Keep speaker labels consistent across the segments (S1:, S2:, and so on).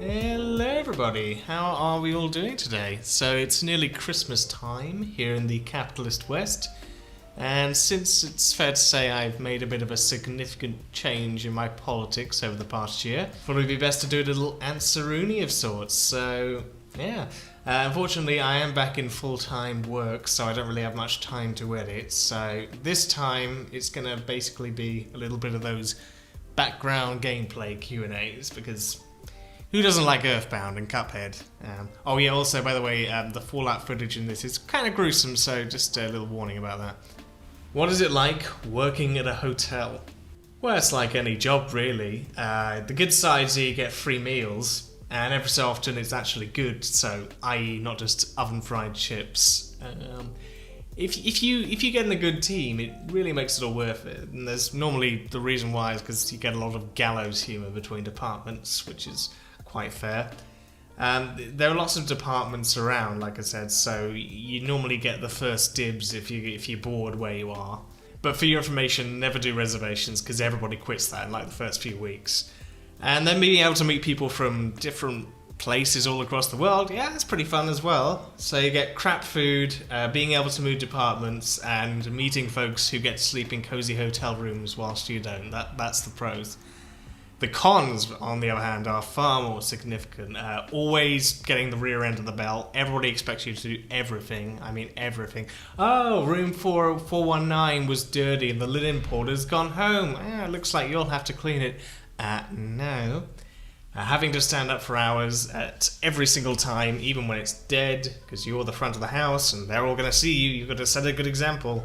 S1: Hello everybody, how are we all doing today? So it's nearly Christmas time here in the capitalist West, and since it's fair to say I've made a bit of a significant change in my politics over the past year, thought it would be best to do a little answeruni of sorts, so yeah. Unfortunately I am back in full-time work, so I don't really have much time to edit, so this time it's gonna basically be a little bit of those background gameplay Q&As, because who doesn't like Earthbound and Cuphead? Oh yeah, also by the way, the Fallout footage in this is kind of gruesome, so just a little warning about that. What is it like working at a hotel? Well, it's like any job really. The good side is you get free meals, and every so often it's actually good, so i.e. not just oven fried chips. If you get in a good team, it really makes it all worth it. And there's normally the reason why is because you get a lot of gallows humour between departments, which is quite fair. There are lots of departments around, like I said, so you normally get the first dibs if you're bored where you are. But for your information, never do reservations because everybody quits that in like the first few weeks. And then being able to meet people from different places all across the world, yeah, it's pretty fun as well. So you get crap food, being able to move departments, and meeting folks who get to sleep in cozy hotel rooms whilst you don't. That's the pros. The cons, on the other hand, are far more significant. Always getting the rear end of the bell. Everybody expects you to do everything. I mean everything. Oh, room 419 was dirty and the linen porter's gone home. Looks like you'll have to clean it. No. Having to stand up for hours at every single time, even when it's dead, because you're the front of the house and they're all going to see you. You've got to set a good example.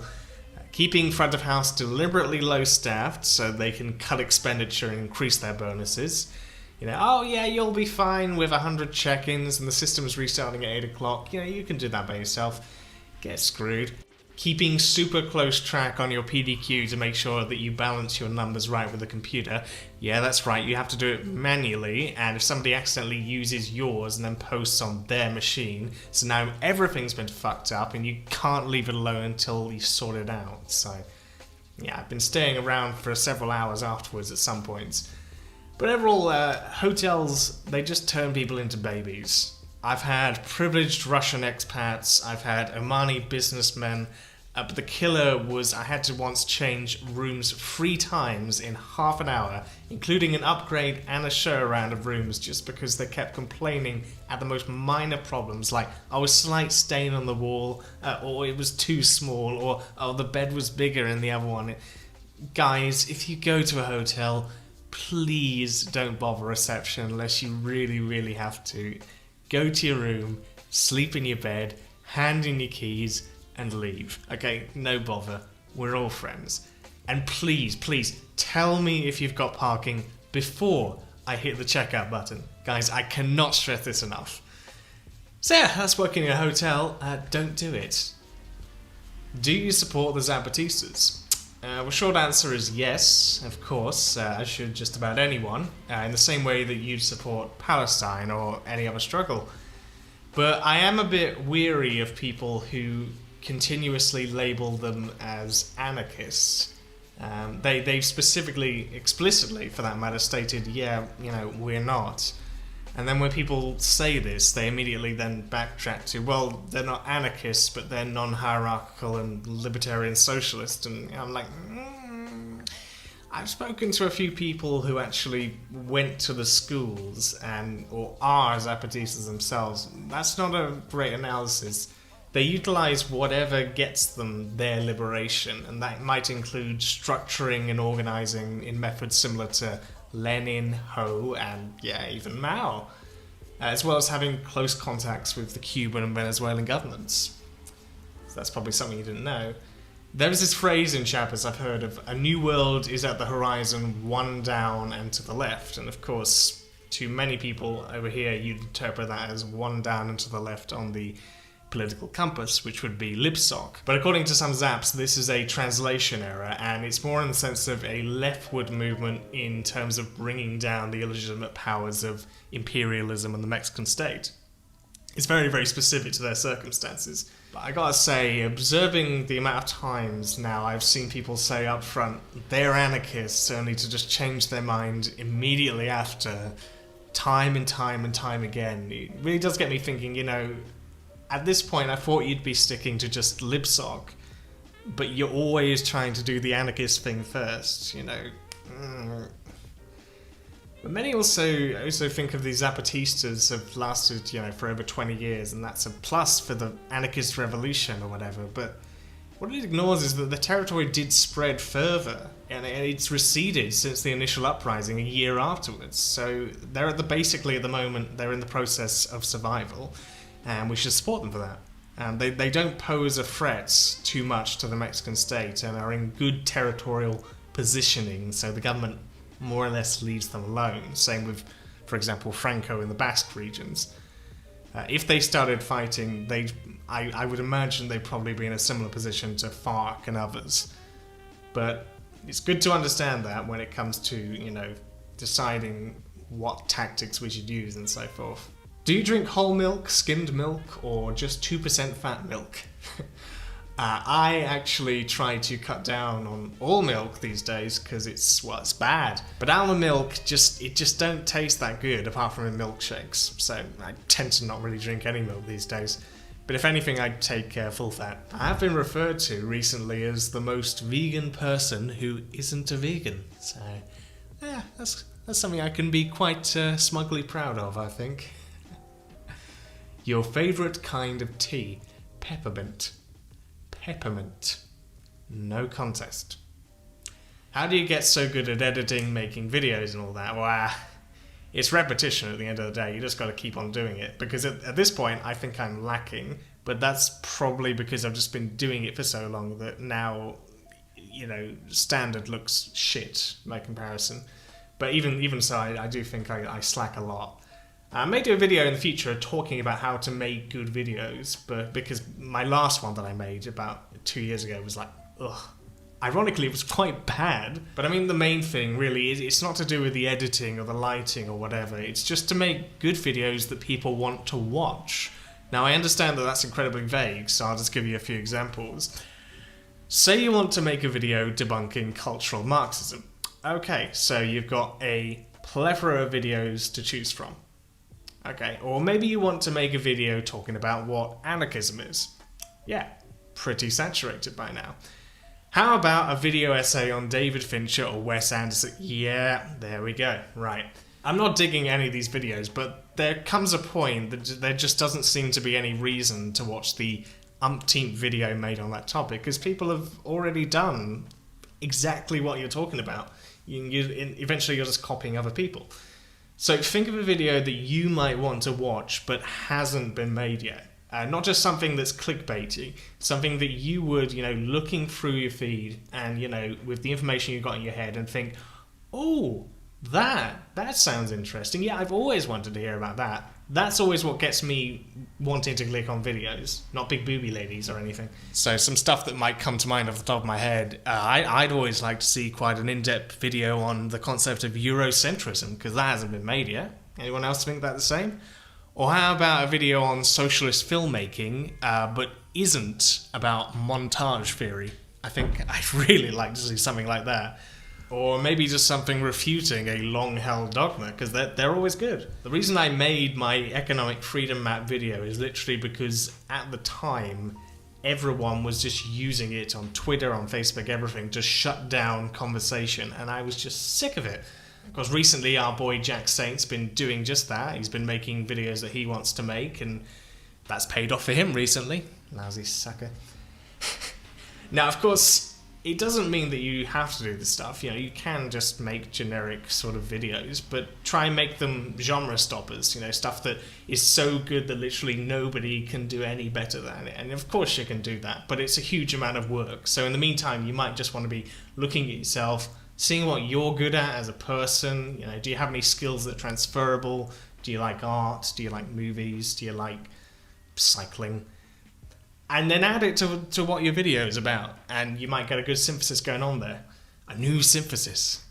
S1: Keeping front of house deliberately low staffed so they can cut expenditure and increase their bonuses. You know, oh yeah, you'll be fine with 100 check-ins and the system's restarting at 8 o'clock. You know, you can do that by yourself. Get screwed. Keeping super close track on your PDQ to make sure that you balance your numbers right with the computer. Yeah, that's right, you have to do it manually, and if somebody accidentally uses yours and then posts on their machine, so now everything's been fucked up and you can't leave it alone until you sort it out. So yeah, I've been staying around for several hours afterwards at some points. But overall, hotels, they just turn people into babies. I've had privileged Russian expats, I've had Omani businessmen, but the killer was I had to once change rooms 3 times in half an hour, including an upgrade and a show around of rooms, just because they kept complaining at the most minor problems, like a slight stain on the wall, or it was too small, or oh, the bed was bigger in the other one. Guys, if you go to a hotel, please don't bother reception unless you really, really have to. Go to your room, sleep in your bed, hand in your keys, and leave. Okay, no bother. We're all friends. And please, please, tell me if you've got parking before I hit the checkout button. Guys, I cannot stress this enough. So yeah, that's working in a hotel. Don't do it. Do you support the Zapatistas? Well, short answer is yes, of course, as should just about anyone, in the same way that you'd support Palestine or any other struggle. But I am a bit weary of people who continuously label them as anarchists. They've specifically, explicitly for that matter, stated, yeah, you know, we're not. And then when people say this, they immediately then backtrack to, well, they're not anarchists, but they're non-hierarchical and libertarian socialist. And I'm like, I've spoken to a few people who actually went to the schools or are Zapatistas themselves. That's not a great analysis. They utilize whatever gets them their liberation, and that might include structuring and organizing in methods similar to Lenin, Ho, and yeah, even Mao, as well as having close contacts with the Cuban and Venezuelan governments. So that's probably something you didn't know. There is this phrase in Chappers I've heard of, a new world is at the horizon, one down and to the left, and of course, to many people over here, you'd interpret that as one down and to the left on the political compass, which would be Lipsoc. But according to some Zaps, this is a translation error, and it's more in the sense of a leftward movement in terms of bringing down the illegitimate powers of imperialism and the Mexican state. It's very, very specific to their circumstances. But I gotta say, observing the amount of times now I've seen people say up front they're anarchists only to just change their mind immediately after, time and time and time again. It really does get me thinking, you know, at this point I thought you'd be sticking to just libsoc, but you're always trying to do the anarchist thing first, you know. But many also think of these Zapatistas have lasted, you know, for over 20 years, and that's a plus for the anarchist revolution or whatever. But what it ignores is that the territory did spread further, and it's receded since the initial uprising a year afterwards. So they're basically at the moment they're in the process of survival, and we should support them for that. And they don't pose a threat too much to the Mexican state and are in good territorial positioning, so the government more or less leaves them alone. Same with, for example, Franco in the Basque regions. If they started fighting, I would imagine they'd probably be in a similar position to FARC and others. But it's good to understand that when it comes to, you know, deciding what tactics we should use and so forth. Do you drink whole milk, skimmed milk, or just 2% fat milk? I actually try to cut down on all milk these days because it's bad. But almond milk it just don't taste that good apart from in milkshakes. So I tend to not really drink any milk these days. But if anything, I'd take full fat. I have been referred to recently as the most vegan person who isn't a vegan. So yeah, that's something I can be quite smugly proud of, I think. Your favourite kind of tea? Peppermint. Peppermint. No contest. How do you get so good at editing, making videos and all that? Well, it's repetition at the end of the day. You just got to keep on doing it. Because at this point, I think I'm lacking. But that's probably because I've just been doing it for so long that now, you know, standard looks shit by comparison. But even so, I do think I slack a lot. I may do a video in the future talking about how to make good videos, but because my last one that I made about 2 years ago was like, ugh. Ironically, it was quite bad. But I mean, the main thing really is it's not to do with the editing or the lighting or whatever. It's just to make good videos that people want to watch. Now, I understand that that's incredibly vague, so I'll just give you a few examples. Say you want to make a video debunking cultural Marxism. Okay, so you've got a plethora of videos to choose from. Okay, or maybe you want to make a video talking about what anarchism is. Yeah, pretty saturated by now. How about a video essay on David Fincher or Wes Anderson? Yeah, there we go, right. I'm not digging any of these videos, but there comes a point that there just doesn't seem to be any reason to watch the umpteenth video made on that topic, because people have already done exactly what you're talking about. Eventually you're just copying other people. So think of a video that you might want to watch but hasn't been made yet. Not just something that's clickbaity, something that you would, you know, looking through your feed and, you know, with the information you've got in your head and think, oh, that sounds interesting. Yeah, I've always wanted to hear about that. That's always what gets me wanting to click on videos, not big booby ladies or anything. So some stuff that might come to mind off the top of my head, I'd always like to see quite an in-depth video on the concept of Eurocentrism, because that hasn't been made yet. Anyone else think that the same? Or how about a video on socialist filmmaking, but isn't about montage theory? I think I'd really like to see something like that. Or maybe just something refuting a long-held dogma, because they're always good. The reason I made my economic freedom map video is literally because at the time, everyone was just using it on Twitter, on Facebook, everything, to shut down conversation, and I was just sick of it. Because recently our boy Jack Saint's been doing just that. He's been making videos that he wants to make, and that's paid off for him recently. Lousy sucker. Now, of course, it doesn't mean that you have to do this stuff. You know, you can just make generic sort of videos, but try and make them genre stoppers, you know, stuff that is so good that literally nobody can do any better than it. And of course you can do that, but it's a huge amount of work. So in the meantime, you might just want to be looking at yourself, seeing what you're good at as a person. You know, do you have any skills that are transferable? Do you like art? Do you like movies? Do you like cycling? And then add it to what your video is about, and you might get a good synthesis going on there. A new synthesis.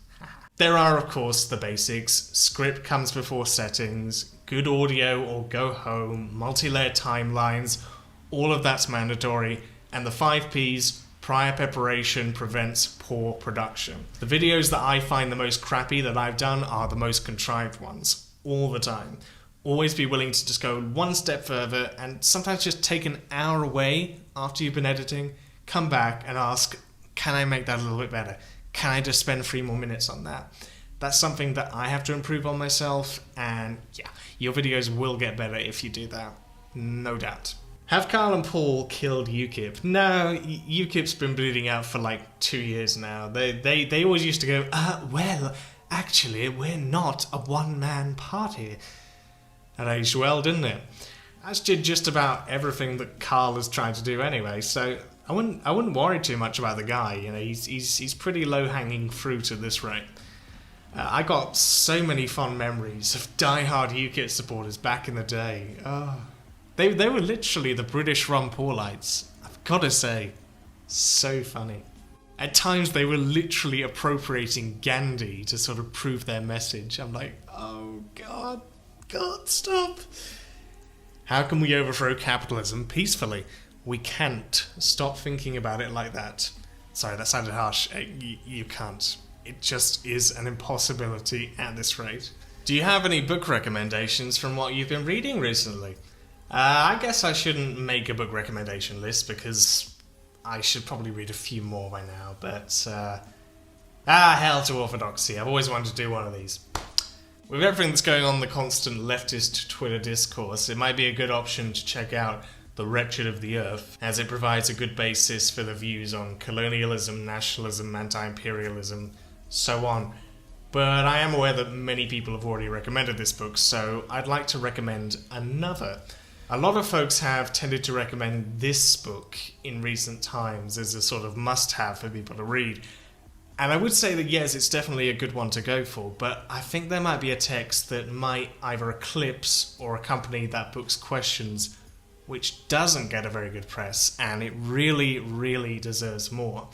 S1: There are, of course, the basics. Script comes before settings, good audio or go home, multi-layer timelines, all of that's mandatory, and the 5 Ps, prior preparation prevents poor production. The videos that I find the most crappy that I've done are the most contrived ones. all the time. Always be willing to just go one step further, and sometimes just take an hour away after you've been editing, come back and ask, can I make that a little bit better? Can I just spend 3 more minutes on that? That's something that I have to improve on myself, and yeah, your videos will get better if you do that, no doubt. Have Carl and Paul killed UKIP? No, UKIP's been bleeding out for like 2 years now. They always used to go, well, actually, we're not a one-man party. That aged well, didn't it? That's just about everything that Carl is trying to do anyway, so I wouldn't worry too much about the guy. You know, he's pretty low-hanging fruit at this rate. I got so many fond memories of die-hard UKIP supporters back in the day. Oh, they were literally the British Ron Paulites. I've got to say, so funny. At times they were literally appropriating Gandhi to sort of prove their message. I'm like, oh God, stop. How can we overthrow capitalism peacefully? We can't. Stop thinking about it like that. Sorry, that sounded harsh. You can't. It just is an impossibility at this rate. Do you have any book recommendations from what you've been reading recently? I guess I shouldn't make a book recommendation list because I should probably read a few more by now, but hell to orthodoxy. I've always wanted to do one of these. With everything that's going on in the constant leftist Twitter discourse, it might be a good option to check out The Wretched of the Earth, as it provides a good basis for the views on colonialism, nationalism, anti-imperialism, so on. But I am aware that many people have already recommended this book, so I'd like to recommend another. A lot of folks have tended to recommend this book in recent times as a sort of must-have for people to read. And I would say that yes, it's definitely a good one to go for, but I think there might be a text that might either eclipse or accompany that book's questions, which doesn't get a very good press, and it really, really deserves more.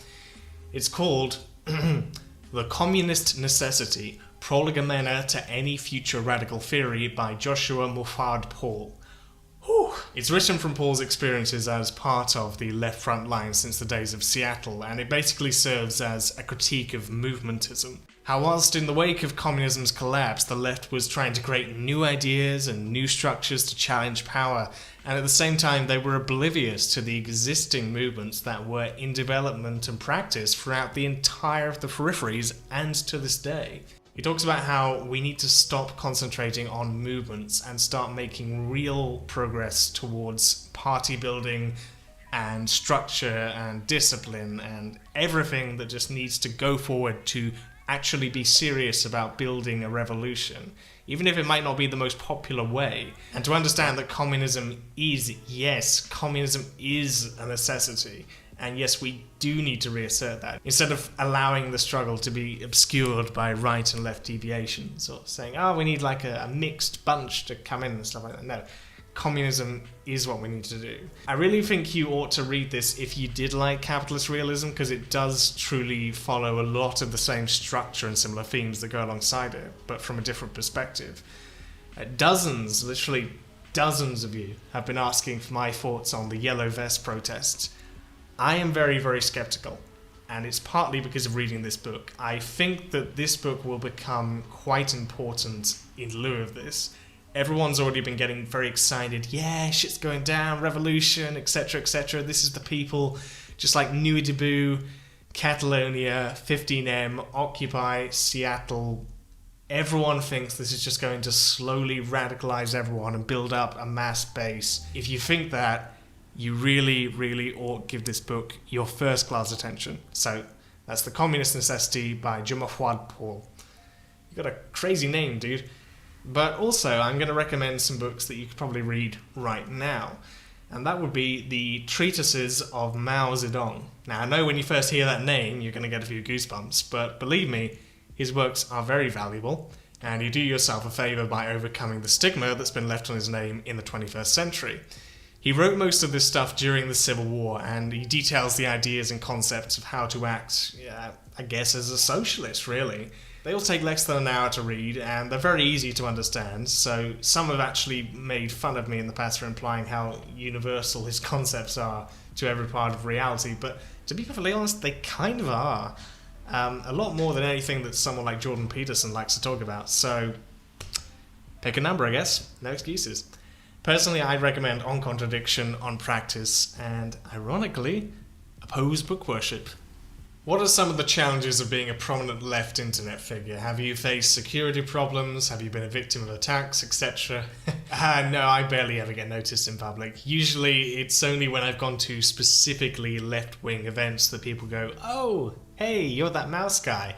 S1: It's called The Communist Necessity, Prolegomena to Any Future Radical Theory by Joshua Muffard Paul. It's written from Paul's experiences as part of the left front line since the days of Seattle, and it basically serves as a critique of movementism. How whilst in the wake of communism's collapse, the left was trying to create new ideas and new structures to challenge power, and at the same time they were oblivious to the existing movements that were in development and practice throughout the entire of the peripheries and to this day. He talks about how we need to stop concentrating on movements and start making real progress towards party building and structure and discipline and everything that just needs to go forward to actually be serious about building a revolution, even if it might not be the most popular way. And to understand that communism is a necessity. And yes, we do need to reassert that, instead of allowing the struggle to be obscured by right and left deviations, or saying, we need like a mixed bunch to come in and stuff like that. No, communism is what we need to do. I really think you ought to read this if you did like capitalist realism, because it does truly follow a lot of the same structure and similar themes that go alongside it, but from a different perspective. Literally dozens of you have been asking for my thoughts on the Yellow Vest protests. I am very, very skeptical, and it's partly because of reading this book. I think that this book will become quite important in lieu of this. Everyone's already been getting very excited. Yeah, shit's going down, revolution, etc., etc. This is the people, just like Nuit Debout, Catalonia, 15M, Occupy, Seattle. Everyone thinks this is just going to slowly radicalize everyone and build up a mass base. If you think that, you really, really ought to give this book your first-class attention. So that's The Communist Necessity by Muffard Paul. You got a crazy name, dude. But also, I'm going to recommend some books that you could probably read right now. And that would be the Treatises of Mao Zedong. Now, I know when you first hear that name, you're going to get a few goosebumps, but believe me, his works are very valuable, and you do yourself a favour by overcoming the stigma that's been left on his name in the 21st century. He wrote most of this stuff during the Civil War, and he details the ideas and concepts of how to act, I guess, as a socialist, really. They all take less than an hour to read, and they're very easy to understand, so some have actually made fun of me in the past for implying how universal his concepts are to every part of reality, but to be perfectly honest, they kind of are. A lot more than anything that someone like Jordan Peterson likes to talk about, so Pick a number, I guess. No excuses. Personally, I'd recommend On Contradiction, On Practice, and, ironically, Oppose Book Worship. What are some of the challenges of being a prominent left internet figure? Have you faced security problems? Have you been a victim of attacks, etc.? No, I barely ever get noticed in public. Usually it's only when I've gone to specifically left-wing events that people go, "Oh, hey, you're that mouse guy."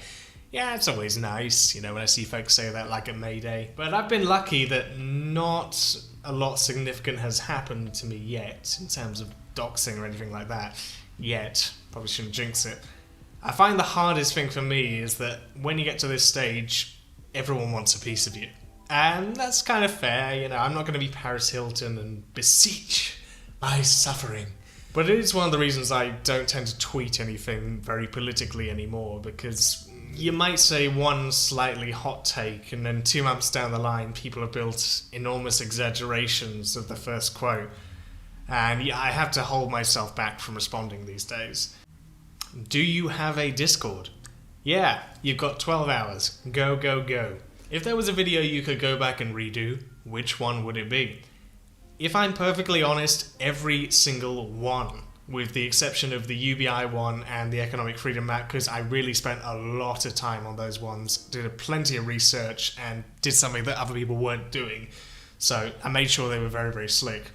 S1: Yeah, it's always nice, when I see folks say that, like at May Day. But I've been lucky that not a lot significant has happened to me yet, in terms of doxing or anything like that. Yet. Probably shouldn't jinx it. I find the hardest thing for me is that when you get to this stage, everyone wants a piece of you. And that's kind of fair, I'm not going to be Paris Hilton and beseech my suffering. But it is one of the reasons I don't tend to tweet anything very politically anymore, because you might say one slightly hot take, and then 2 months down the line, people have built enormous exaggerations of the first quote. And I have to hold myself back from responding these days. Do you have a Discord? Yeah, you've got 12 hours. Go, go, go. If there was a video you could go back and redo, which one would it be? If I'm perfectly honest, every single one, with the exception of the UBI one and the Economic Freedom Map, because I really spent a lot of time on those ones, did plenty of research and did something that other people weren't doing. So I made sure they were very, very slick.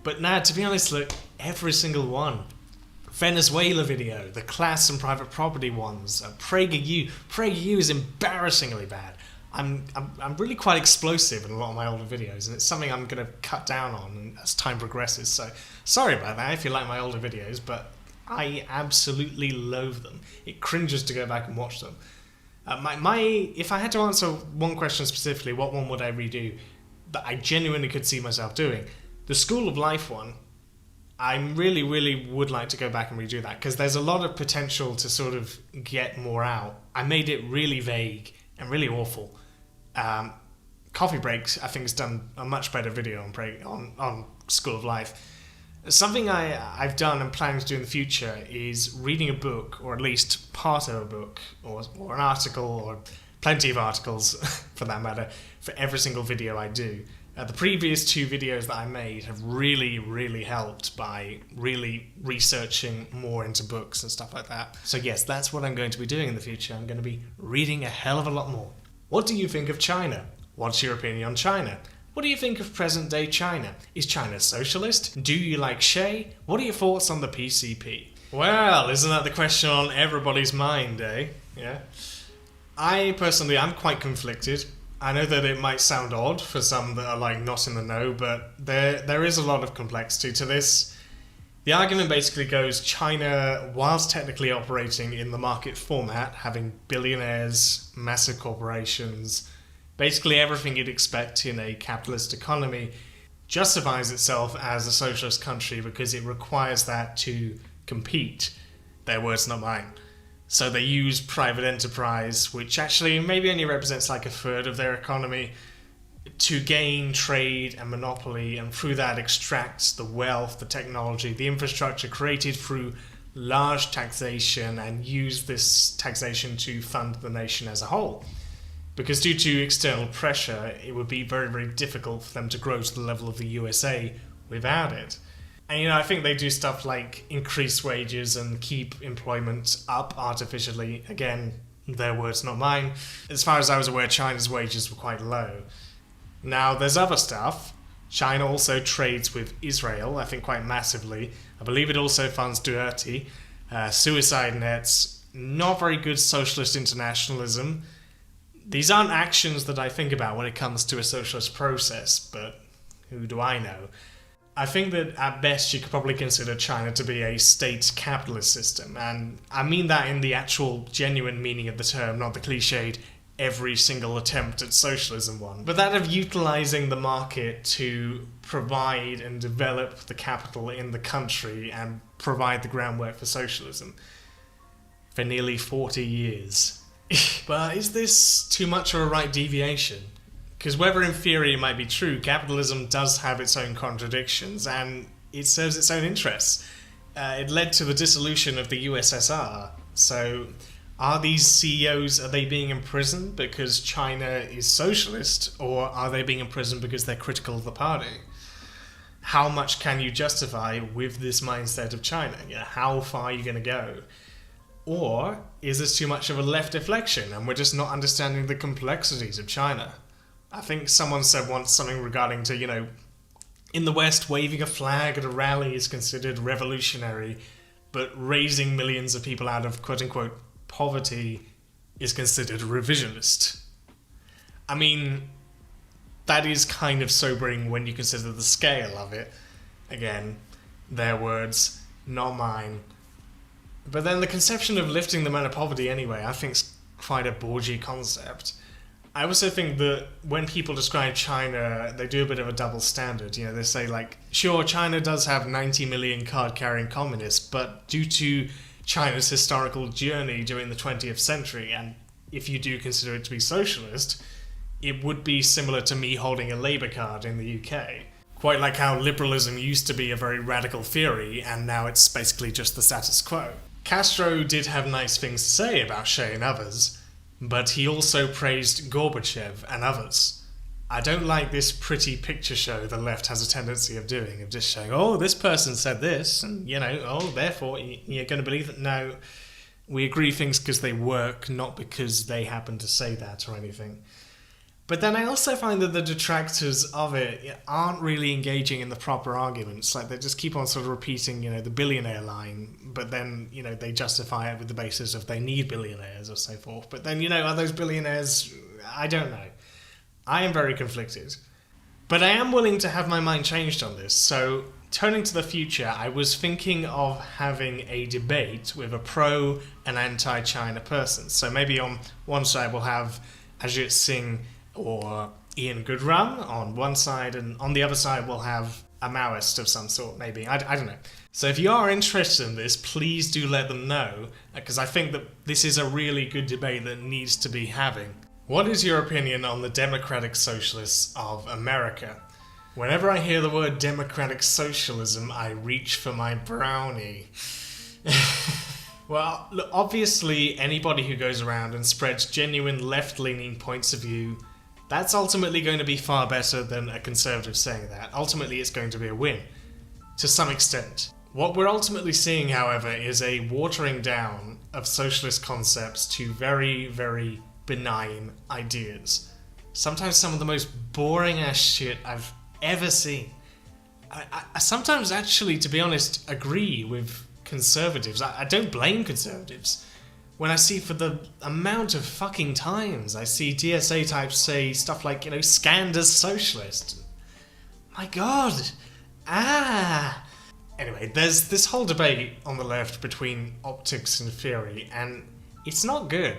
S1: But now, to be honest, look, every single one. Venezuela video, the class and private property ones, PragerU. PragerU is embarrassingly bad. I'm really quite explosive in a lot of my older videos, and it's something I'm going to cut down on as time progresses. So sorry about that if you like my older videos, but I absolutely loathe them. It cringes to go back and watch them. If I had to answer one question specifically, what one would I redo that I genuinely could see myself doing? The School of Life one. I really, really would like to go back and redo that, because there's a lot of potential to sort of get more out. I made it really vague and really awful. Coffee Breaks, I think, has done a much better video on School of Life. Something I've done and planning to do in the future is reading a book, or at least part of a book, or an article, or plenty of articles, for that matter, for every single video I do. The previous 2 videos that I made have really, really helped by really researching more into books and stuff like that. So yes, that's what I'm going to be doing in the future. I'm going to be reading a hell of a lot more. What do you think of China? What's your opinion on China? What do you think of present-day China? Is China socialist? Do you like Xi? What are your thoughts on the PCP? Well, isn't that the question on everybody's mind, eh? Yeah. I personally, I'm quite conflicted. I know that it might sound odd for some that are not in the know, but there is a lot of complexity to this. The argument basically goes China, whilst technically operating in the market format, having billionaires, massive corporations, basically everything you'd expect in a capitalist economy, justifies itself as a socialist country because it requires that to compete. Their words, not mine. So they use private enterprise, which actually maybe only represents a third of their economy, to gain trade and monopoly, and through that extracts the wealth, the technology, the infrastructure created through large taxation, and use this taxation to fund the nation as a whole. Because due to external pressure, it would be very, very difficult for them to grow to the level of the USA without it. And I think they do stuff like increase wages and keep employment up artificially. Again, their words, not mine. As far as I was aware, China's wages were quite low. Now, there's other stuff. China also trades with Israel, I think quite massively. I believe it also funds Duterte, suicide nets, not very good socialist internationalism. These aren't actions that I think about when it comes to a socialist process, but who do I know? I think that at best you could probably consider China to be a state capitalist system, and I mean that in the actual genuine meaning of the term, not the cliched every single attempt at socialism one, but that of utilising the market to provide and develop the capital in the country and provide the groundwork for socialism for nearly 40 years. But is this too much of a right deviation? Because whether in theory it might be true, capitalism does have its own contradictions, and it serves its own interests. It led to the dissolution of the USSR, so Are these CEOs, are they being imprisoned because China is socialist, or are they being imprisoned because they're critical of the party? How much can you justify with this mindset of China? How far are you going to go? Or is this too much of a left deflection and we're just not understanding the complexities of China? I think someone said once something regarding to, in the West, waving a flag at a rally is considered revolutionary, but raising millions of people out of quote-unquote poverty is considered revisionist. I mean, that is kind of sobering when you consider the scale of it. Again, their words, not mine. But then the conception of lifting them out of poverty anyway, I think is quite a Borgie concept. I also think that when people describe China, they do a bit of a double standard. They say sure, China does have 90 million card-carrying communists, but due to China's historical journey during the 20th century, and if you do consider it to be socialist, it would be similar to me holding a Labour card in the UK. Quite like how liberalism used to be a very radical theory, and now it's basically just the status quo. Castro did have nice things to say about Che and others, but he also praised Gorbachev and others. I don't like this pretty picture show the left has a tendency of doing, of just showing, oh, this person said this, and, therefore you're going to believe that. No, we agree things because they work, not because they happen to say that or anything. But then I also find that the detractors of it aren't really engaging in the proper arguments. They just keep on sort of repeating, the billionaire line, but then, they justify it with the basis of they need billionaires or so forth. But then, are those billionaires? I don't know. I am very conflicted. But I am willing to have my mind changed on this. So, turning to the future, I was thinking of having a debate with a pro and anti-China person. So maybe on one side we'll have Ajit Singh or Ian Goodrum on one side, and on the other side we'll have a Maoist of some sort, maybe. I don't know. So if you are interested in this, please do let them know, because I think that this is a really good debate that needs to be having. What is your opinion on the democratic socialists of America? Whenever I hear the word democratic socialism, I reach for my brownie. Well, look, obviously anybody who goes around and spreads genuine left-leaning points of view, that's ultimately going to be far better than a conservative saying that. Ultimately, it's going to be a win, to some extent. What we're ultimately seeing, however, is a watering down of socialist concepts to very, very benign ideas. Sometimes some of the most boring-ass shit I've ever seen. I sometimes actually, to be honest, agree with conservatives. I don't blame conservatives. When I see for the amount of fucking times I see DSA types say stuff like, scanned as socialist. My god. Anyway, there's this whole debate on the left between optics and theory, and it's not good.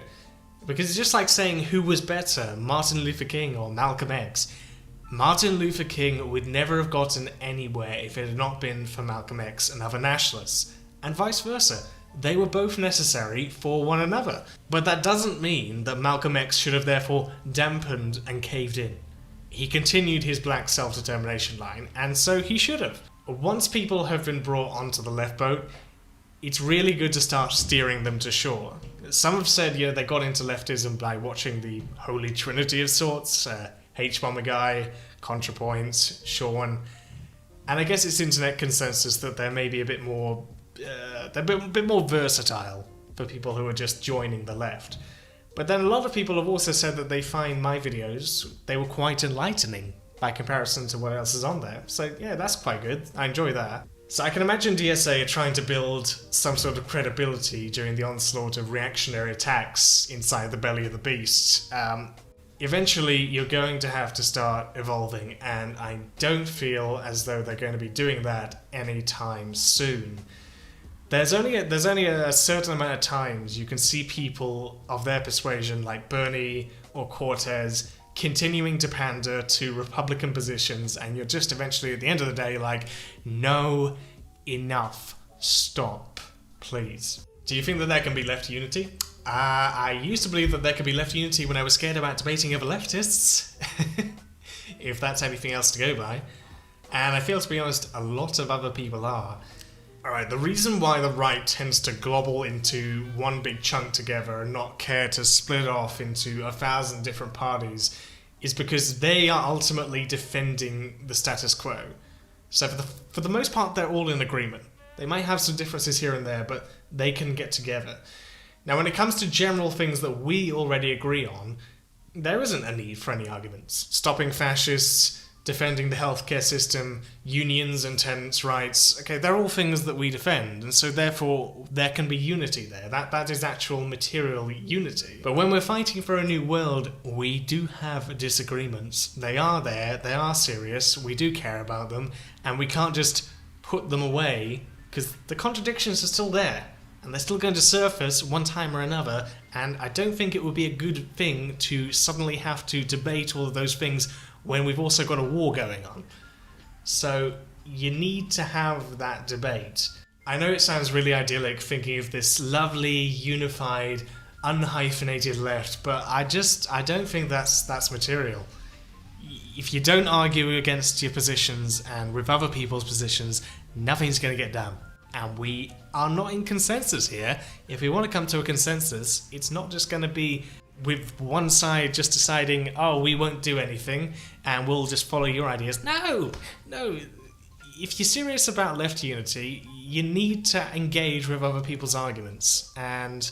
S1: Because it's just like saying who was better, Martin Luther King or Malcolm X. Martin Luther King would never have gotten anywhere if it had not been for Malcolm X and other nationalists, and vice versa. They were both necessary for one another. But that doesn't mean that Malcolm X should have therefore dampened and caved in. He continued his black self-determination line, and so he should have. Once people have been brought onto the left boat, it's really good to start steering them to shore. Some have said, they got into leftism by watching the Holy Trinity of sorts, H-Bomber Guy, ContraPoints, Sean, and I guess it's internet consensus that they're maybe a bit more, they're a bit more versatile for people who are just joining the left. But then a lot of people have also said that they find my videos, they were quite enlightening by comparison to what else is on there. So yeah, that's quite good. I enjoy that. So I can imagine DSA are trying to build some sort of credibility during the onslaught of reactionary attacks inside the belly of the beast. Eventually, you're going to have to start evolving, and I don't feel as though they're going to be doing that anytime soon. There's only a certain amount of times you can see people of their persuasion, like Bernie or Cortez, continuing to pander to Republican positions, and you're just eventually, at the end of the day, like, no, enough, stop, please. Do you think that there can be left unity? I used to believe that there could be left unity when I was scared about debating other leftists, if that's anything else to go by, and I feel, to be honest, a lot of other people are. Alright, the reason why the right tends to globble into one big chunk together and not care to split it off into 1,000 different parties is because they are ultimately defending the status quo. So for the most part, they're all in agreement. They might have some differences here and there, but they can get together. Now, when it comes to general things that we already agree on, there isn't a need for any arguments. Stopping fascists, defending the healthcare system, unions and tenants' rights, okay, they're all things that we defend, and so therefore there can be unity there. That is actual material unity. But when we're fighting for a new world, we do have disagreements. They are there, they are serious, we do care about them, and we can't just put them away, because the contradictions are still there. And they're still going to surface one time or another, and I don't think it would be a good thing to suddenly have to debate all of those things when we've also got a war going on. So you need to have that debate. I know it sounds really idyllic thinking of this lovely, unified, unhyphenated left, but I don't think that's material. If you don't argue against your positions and with other people's positions, nothing's going to get done. And we are not in consensus here. If we want to come to a consensus, it's not just going to be with one side just deciding, oh, we won't do anything and we'll just follow your ideas. No. If you're serious about left unity, you need to engage with other people's arguments. And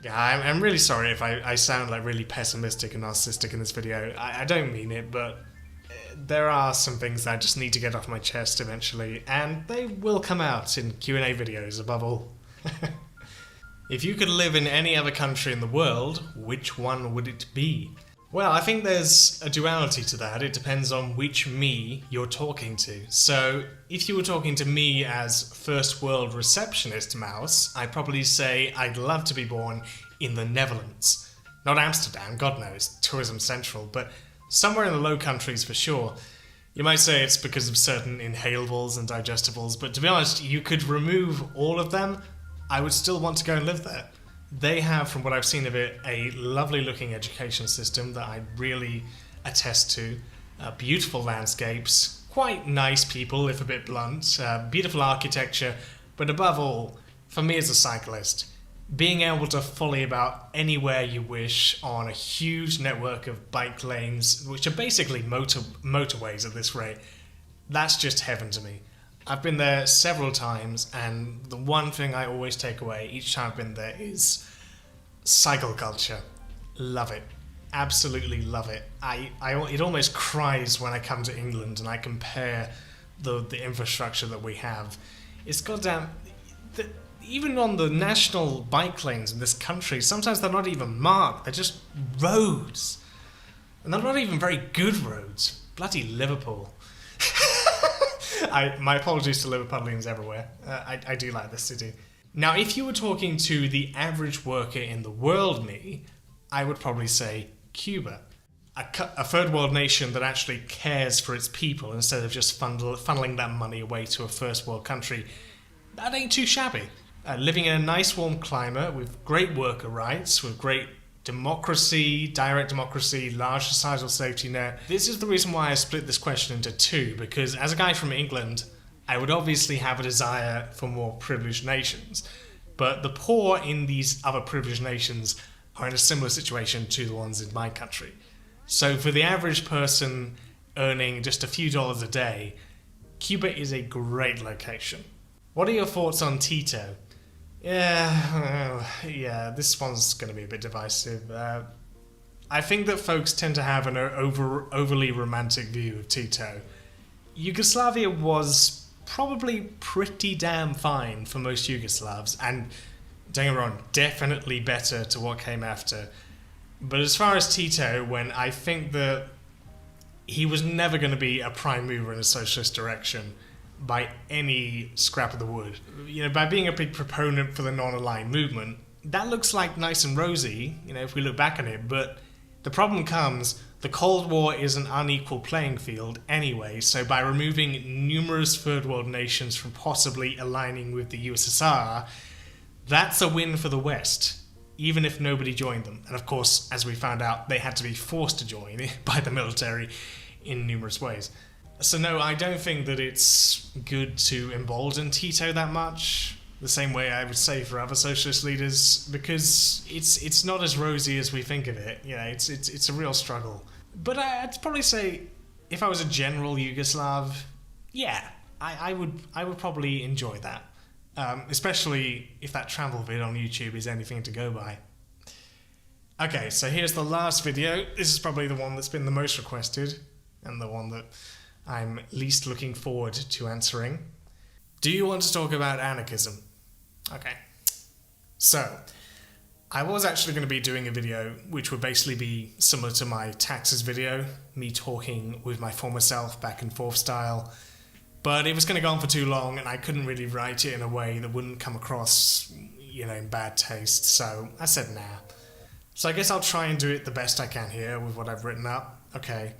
S1: yeah, I'm really sorry if I sound like really pessimistic and narcissistic in this video. I don't mean it, but there are some things that I just need to get off my chest eventually, and they will come out in Q&A videos above all. If you could live in any other country in the world, which one would it be? Well, I think there's a duality to that. It depends on which me you're talking to. So, if you were talking to me as first world receptionist mouse, I'd probably say I'd love to be born in the Netherlands. Not Amsterdam, God knows, tourism central, but somewhere in the Low Countries for sure. You might say it's because of certain inhalables and digestibles, but to be honest, you could remove all of them, I would still want to go and live there. They have, from what I've seen of it, a lovely looking education system that I really attest to. Beautiful landscapes, quite nice people, if a bit blunt, beautiful architecture, but above all, for me as a cyclist, being able to folly about anywhere you wish on a huge network of bike lanes, which are basically motorways at this rate, that's just heaven to me. I've been there several times, and the one thing I always take away each time I've been there is cycle culture. Love it. Absolutely love it. It almost cries when I come to England and I compare the infrastructure that we have. It's goddamn... Even on the national bike lanes in this country, sometimes they're not even marked, they're just roads. And they're not even very good roads. Bloody Liverpool. My apologies to Liverpudlians everywhere. I do like this city. Now, if you were talking to the average worker in the world me, I would probably say Cuba. A third world nation that actually cares for its people instead of just funneling that money away to a first world country. That ain't too shabby. Living in a nice warm climate with great worker rights, with great democracy, direct democracy, large societal safety net. This is the reason why I split this question into two, because as a guy from England, I would obviously have a desire for more privileged nations. But the poor in these other privileged nations are in a similar situation to the ones in my country. So for the average person earning just a few dollars a day, Cuba is a great location. What are your thoughts on Tito? Yeah, this one's going to be a bit divisive. I think that folks tend to have an overly romantic view of Tito. Yugoslavia was probably pretty damn fine for most Yugoslavs, and don't get me wrong, definitely better to what came after. But as far as Tito went, I think that he was never going to be a prime mover in a socialist direction by any scrap of the wood. You know, by being a big proponent for the non-aligned movement, that looks like nice and rosy, you know, if we look back on it, but the problem comes, the Cold War is an unequal playing field anyway, so by removing numerous third world nations from possibly aligning with the USSR, that's a win for the West, even if nobody joined them. And of course, as we found out, they had to be forced to join by the military in numerous ways. So no, I don't think that it's good to embolden Tito that much, the same way I would say for other socialist leaders, because it's not as rosy as we think of it. You know, it's a real struggle. But I'd probably say, if I was a general Yugoslav, yeah, I would probably enjoy that. Especially if that travel vid on YouTube is anything to go by. Okay, so here's the last video. This is probably the one that's been the most requested, and the one that I'm least looking forward to answering. Do you want to talk about anarchism? Okay. So, I was actually going to be doing a video which would basically be similar to my taxes video, me talking with my former self back and forth style, but it was going to go on for too long and I couldn't really write it in a way that wouldn't come across, you know, in bad taste, so I said nah. So I guess I'll try and do it the best I can here with what I've written up. Okay.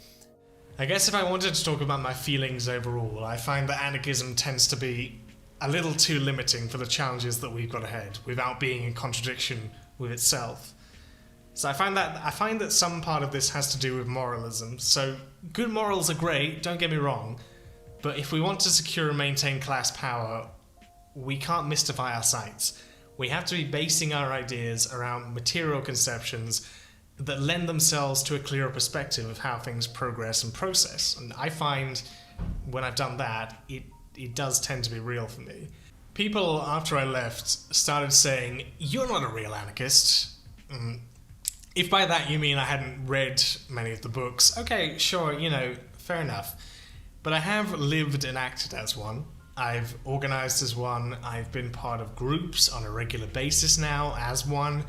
S1: I guess if I wanted to talk about my feelings overall, I find that anarchism tends to be a little too limiting for the challenges that we've got ahead, without being in contradiction with itself. So I find that some part of this has to do with moralism. So good morals are great, don't get me wrong, but if we want to secure and maintain class power, we can't mystify our sights. We have to be basing our ideas around material conceptions that lend themselves to a clearer perspective of how things progress and process. And I find when I've done that, it does tend to be real for me. People, after I left, started saying, "You're not a real anarchist." If by that you mean I hadn't read many of the books, okay, sure, you know, fair enough. But I have lived and acted as one. I've organised as one, I've been part of groups on a regular basis now as one,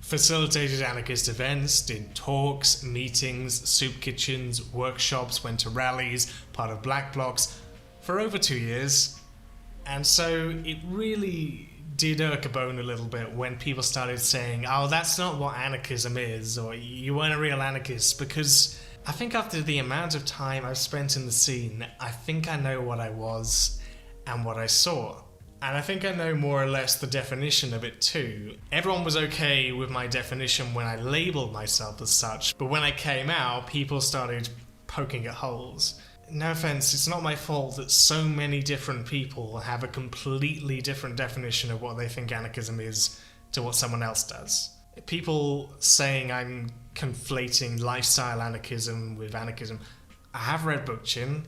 S1: facilitated anarchist events, did talks, meetings, soup kitchens, workshops, went to rallies, part of black blocs for over 2 years. And so it really did irk a bone a little bit when people started saying, "Oh, that's not what anarchism is," or "You weren't a real anarchist," because I think after the amount of time I've spent in the scene, I think I know what I was and what I saw. And I think I know more or less the definition of it too. Everyone was okay with my definition when I labelled myself as such, but when I came out, people started poking at holes. No offence, it's not my fault that so many different people have a completely different definition of what they think anarchism is to what someone else does. People saying I'm conflating lifestyle anarchism with anarchism. I have read Bookchin.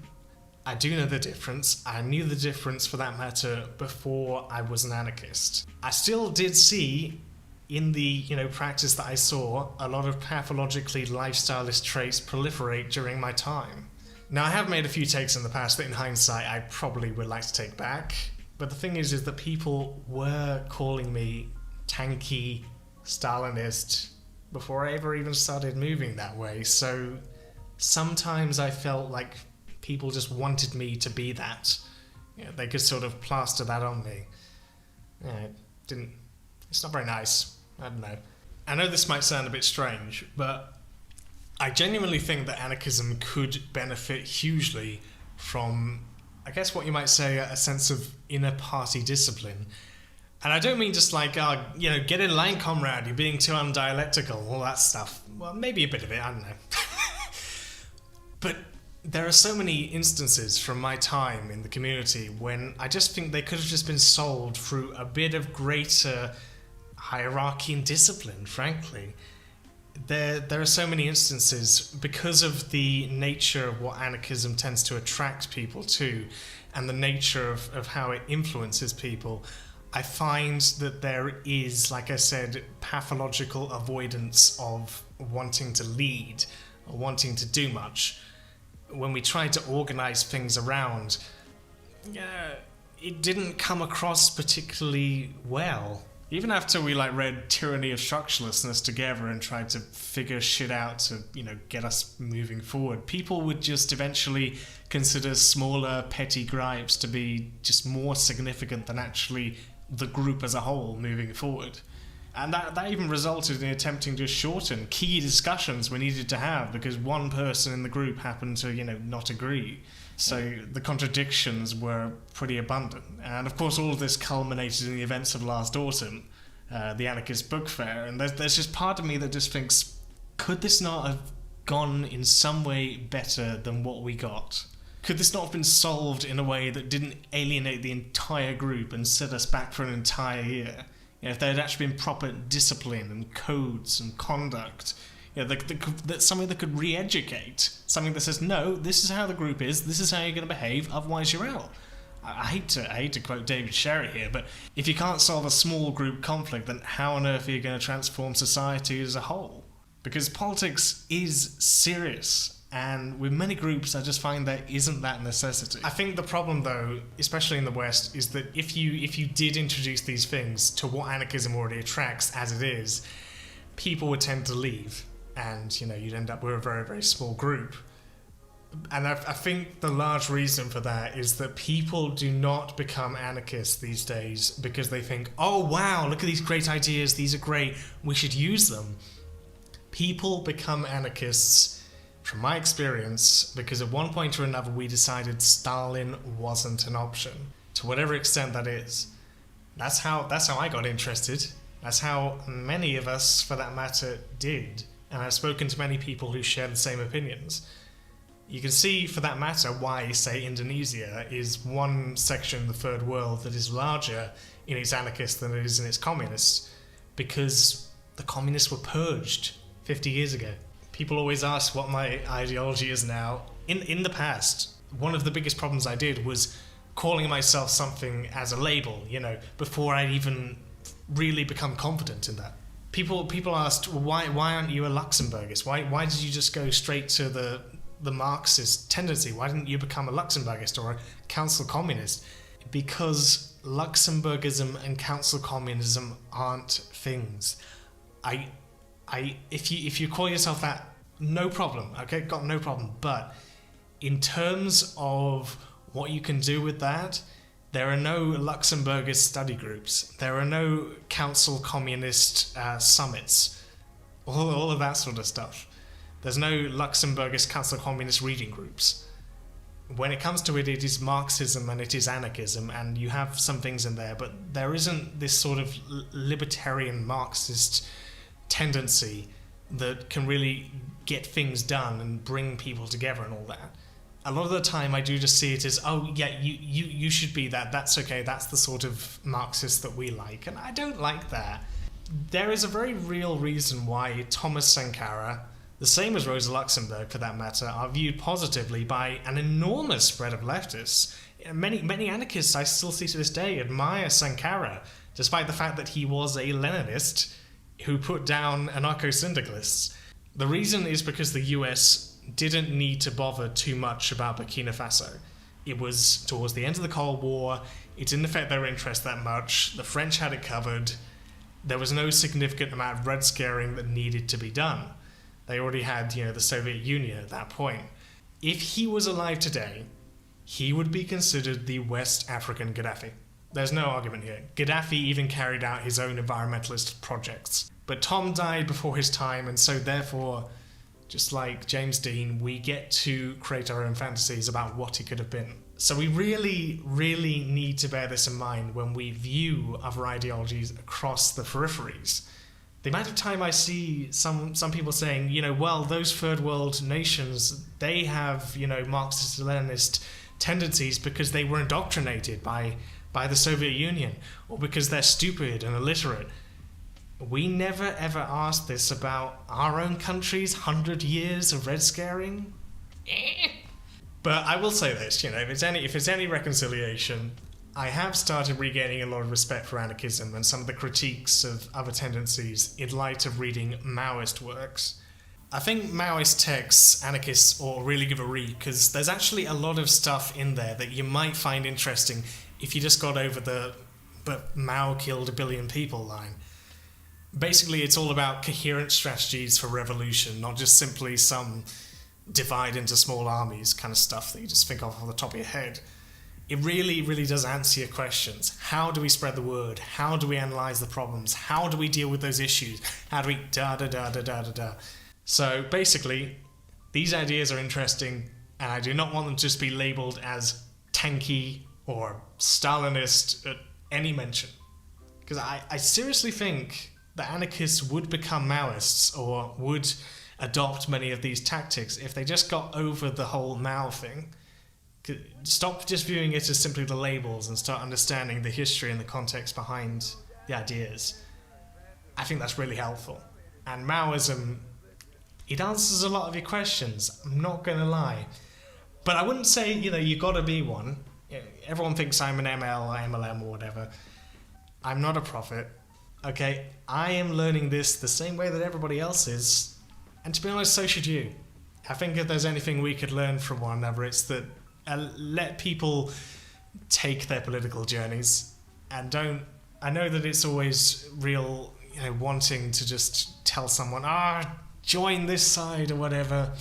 S1: I do know the difference. I knew the difference, for that matter, before I was an anarchist. I still did see, in the practice that I saw, a lot of pathologically lifestylist traits proliferate during my time. Now, I have made a few takes in the past that in hindsight I probably would like to take back, but the thing is that people were calling me tanky, Stalinist, before I ever even started moving that way, so sometimes I felt like people just wanted me to be that. They could sort of plaster that on me. It's not very nice. I don't know. I know this might sound a bit strange, but I genuinely think that anarchism could benefit hugely from, I guess what you might say, a sense of inner party discipline. And I don't mean just like, get in line, comrade, you're being too undialectical, all that stuff. Well, maybe a bit of it, I don't know. But there are so many instances from my time in the community when I just think they could have just been solved through a bit of greater hierarchy and discipline, frankly. There are so many instances, because of the nature of what anarchism tends to attract people to, and the nature of how it influences people, I find that there is, like I said, pathological avoidance of wanting to lead or wanting to do much. When we tried to organise things around, it didn't come across particularly well. Even after we read Tyranny of Structurelessness together and tried to figure shit out to, get us moving forward, people would just eventually consider smaller, petty gripes to be just more significant than actually the group as a whole moving forward. And that even resulted in attempting to shorten key discussions we needed to have because one person in the group happened to, not agree. So the contradictions were pretty abundant. And of course all of this culminated in the events of last autumn, the Anarchist Book Fair. And there's just part of me that just thinks, could this not have gone in some way better than what we got? Could this not have been solved in a way that didn't alienate the entire group and set us back for an entire year? If there had actually been proper discipline and codes and conduct, that's something that could re-educate, something that says, no, this is how the group is, this is how you're going to behave, otherwise you're out. I hate to quote David Sherry here, but if you can't solve a small group conflict, then how on earth are you going to transform society as a whole? Because politics is serious, and with many groups I just find there isn't that necessity. I think the problem though, especially in the West, is that if you did introduce these things to what anarchism already attracts as it is, people would tend to leave, and you'd end up with a very, very small group. And I think the large reason for that is that people do not become anarchists these days because they think, oh wow, look at these great ideas, these are great, we should use them. People become anarchists, from my experience, because at one point or another we decided Stalin wasn't an option, to whatever extent that is. That's how I got interested. That's how many of us, for that matter, did. And I've spoken to many people who share the same opinions. You can see, for that matter, why, say, Indonesia is one section of the third world that is larger in its anarchists than it is in its communists, because the communists were purged 50 years ago. People always ask what my ideology is now. In the past, one of the biggest problems I did was calling myself something as a label, before I'd even really become confident in that. People asked, well, why aren't you a Luxemburgist? Why did you just go straight to the Marxist tendency? Why didn't you become a Luxemburgist or a council communist? Because Luxemburgism and council communism aren't things. If you call yourself that, no problem, okay, got no problem. But in terms of what you can do with that, there are no Luxemburgist study groups. There are no council communist summits. All of that sort of stuff. There's no Luxemburgist council communist reading groups. When it comes to it, it is Marxism and it is anarchism, and you have some things in there, but there isn't this sort of libertarian Marxist tendency that can really get things done and bring people together and all that. A lot of the time I do just see it as, oh yeah, you should be that, that's okay, that's the sort of Marxist that we like, and I don't like that. There is a very real reason why Thomas Sankara, the same as Rosa Luxemburg for that matter, are viewed positively by an enormous spread of leftists. Many anarchists I still see to this day admire Sankara, despite the fact that he was a Leninist who put down anarcho-syndicalists. The reason is because the US didn't need to bother too much about Burkina Faso. It was towards the end of the Cold War, it didn't affect their interest that much, the French had it covered, there was no significant amount of red scaring that needed to be done. They already had, the Soviet Union at that point. If he was alive today, he would be considered the West African Gaddafi. There's no argument here. Gaddafi even carried out his own environmentalist projects. But Tom died before his time, and so therefore, just like James Dean, we get to create our own fantasies about what he could have been. So we really, really need to bear this in mind when we view other ideologies across the peripheries. The amount of time I see some people saying, well, those third world nations, they have, Marxist-Leninist tendencies because they were indoctrinated by the Soviet Union, or because they're stupid and illiterate. We never ever asked this about our own country's 100 years of red scaring. But I will say this, if it's any reconciliation, I have started regaining a lot of respect for anarchism and some of the critiques of other tendencies in light of reading Maoist works. I think Maoist texts anarchists ought to really give a read, because there's actually a lot of stuff in there that you might find interesting if you just got over the "but Mao killed a billion people" line. Basically, it's all about coherent strategies for revolution, not just simply some divide into small armies kind of stuff that you just think of off the top of your head. It really, really does answer your questions. How do we spread the word? How do we analyse the problems? How do we deal with those issues? How do we da-da-da-da-da-da-da? So basically, these ideas are interesting, and I do not want them to just be labelled as tanky or Stalinist at any mention. Because I seriously think that anarchists would become Maoists or would adopt many of these tactics if they just got over the whole Mao thing. Stop just viewing it as simply the labels and start understanding the history and the context behind the ideas. I think that's really helpful. And Maoism, it answers a lot of your questions, I'm not going to lie. But I wouldn't say, you got to be one. Everyone thinks I'm an ML or MLM or whatever. I'm not a prophet. Okay, I am learning this the same way that everybody else is. And to be honest, so should you. I think if there's anything we could learn from one another, it's that let people take their political journeys and don't. I know that it's always real, wanting to just tell someone, join this side or whatever.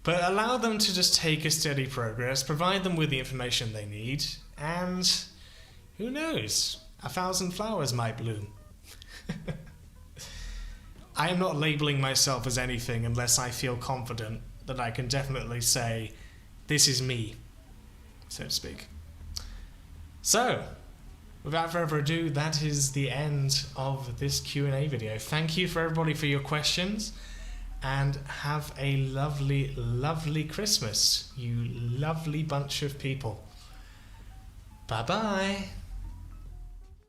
S1: But allow them to just take a steady progress, provide them with the information they need, and who knows, 1,000 flowers might bloom. I am not labeling myself as anything unless I feel confident that I can definitely say, this is me, so to speak. So, without further ado, that is the end of this Q&A video. Thank you for everybody for your questions, and have a lovely, lovely Christmas, you lovely bunch of people. Bye-bye.